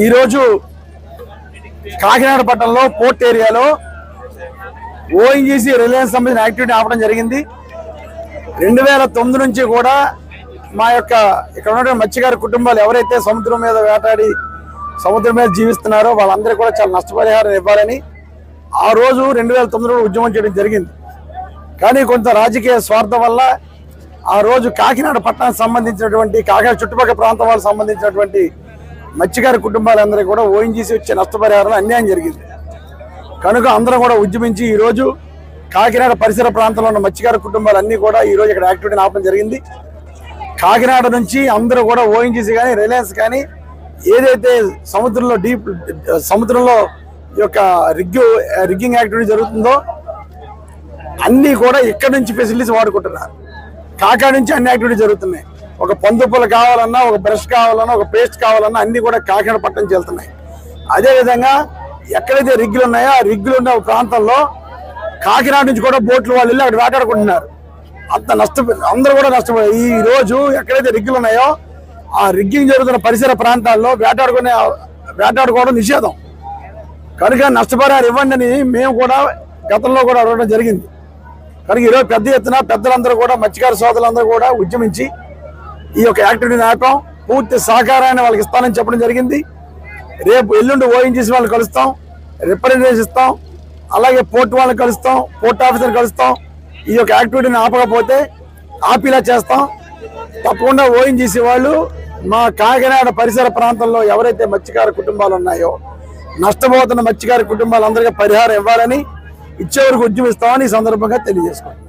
ఈరోజు కాకినాడ పట్టణంలో పోర్ట్ ఏరియాలో ఓఎన్జీసీ రిలయన్స్ సంబంధించిన యాక్టివిటీ ఆపడం జరిగింది. 2009 నుంచి కూడా మా యొక్క ఇక్కడ ఉన్నటువంటి మత్స్యకార కుటుంబాలు ఎవరైతే సముద్రం మీద వేటాడి సముద్రం మీద జీవిస్తున్నారో వాళ్ళందరూ కూడా చాలా నష్టపరిహారం ఇవ్వాలని ఆ రోజు 2009లో ఉద్యమం చేయడం జరిగింది. కానీ కొంత రాజకీయ స్వార్థం వల్ల ఆ రోజు కాకినాడ పట్టణానికి సంబంధించినటువంటి కాకినాడ చుట్టుపక్కల ప్రాంతం వాళ్ళకి సంబంధించినటువంటి మత్స్యకార కుటుంబాలందరికీ కూడా ఓఎన్జీసీ వచ్చే నష్టపరిహారం అన్యాయం జరిగింది. కనుక అందరం కూడా ఉద్యమించి ఈరోజు కాకినాడ పరిసర ప్రాంతంలో ఉన్న మత్స్యకార కుటుంబాలన్నీ కూడా ఈరోజు ఇక్కడ యాక్టివిటీని ఆపడం జరిగింది. కాకినాడ నుంచి అందరూ కూడా ఓఎన్జీసీ కానీ రిలయన్స్ కానీ ఏదైతే సముద్రంలో ఈ యొక్క రిగ్గింగ్ యాక్టివిటీ జరుగుతుందో అన్నీ కూడా ఇక్కడి నుంచి ఫెసిలిటీస్ వాడుకుంటున్నారు. కాకినాడ నుంచి అన్ని యాక్టివిటీ జరుగుతున్నాయి. ఒక పందుపులు కావాలన్నా, ఒక బ్రష్ కావాలన్నా, ఒక పేస్ట్ కావాలన్నా అన్నీ కూడా కాకినాడ పట్టణం వెళ్తున్నాయి. అదేవిధంగా ఎక్కడైతే రిగ్గులు ఉన్నాయో ఆ రిగ్గులు ఉన్న ప్రాంతంలో కాకినాడ నుంచి కూడా బోట్లు వాళ్ళు వెళ్ళి అక్కడ వేటాడుకుంటున్నారు. అంత అందరూ కూడా నష్టపోయారు. ఈ రోజు ఎక్కడైతే రిగ్గులు ఉన్నాయో ఆ రిగ్గింగ్ జరుగుతున్న పరిసర ప్రాంతాల్లో వేటాడుకోవడం నిషేధం. కనుక నష్టపరిహారం ఇవ్వండి అని మేము కూడా గతంలో కూడా అడగడం జరిగింది. కనుక ఈరోజు పెద్ద ఎత్తున పెద్దలందరూ కూడా మత్స్యకార సోదరులందరూ కూడా ఉద్యమించి ఈ యొక్క యాక్టివిటీని ఆపాం. పూర్తి సహకారాన్ని వాళ్ళకి ఇస్తానని చెప్పడం జరిగింది. రేపు ఎల్లుండి ఓఎన్జీసీ వాళ్ళని కలుస్తాం, రిప్రజెంటేషన్ ఇస్తాం, అలాగే పోర్ట్ వాళ్ళని కలుస్తాం, పోర్ట్ ఆఫీసర్ని కలుస్తాం. ఈ యొక్క యాక్టివిటీని ఆపకపోతే ఆపేలా చేస్తాం. తప్పకుండా ఓఎన్జీసీ వాళ్ళు మా కాకినాడ పరిసర ప్రాంతంలో ఎవరైతే మత్స్యకార కుటుంబాలు ఉన్నాయో నష్టపోతున్న మత్స్యకార కుటుంబాలందరికీ పరిహారం ఇవ్వాలని ఇచ్చే వరకు ఉద్యమిస్తామని ఈ సందర్భంగా తెలియజేసుకోండి.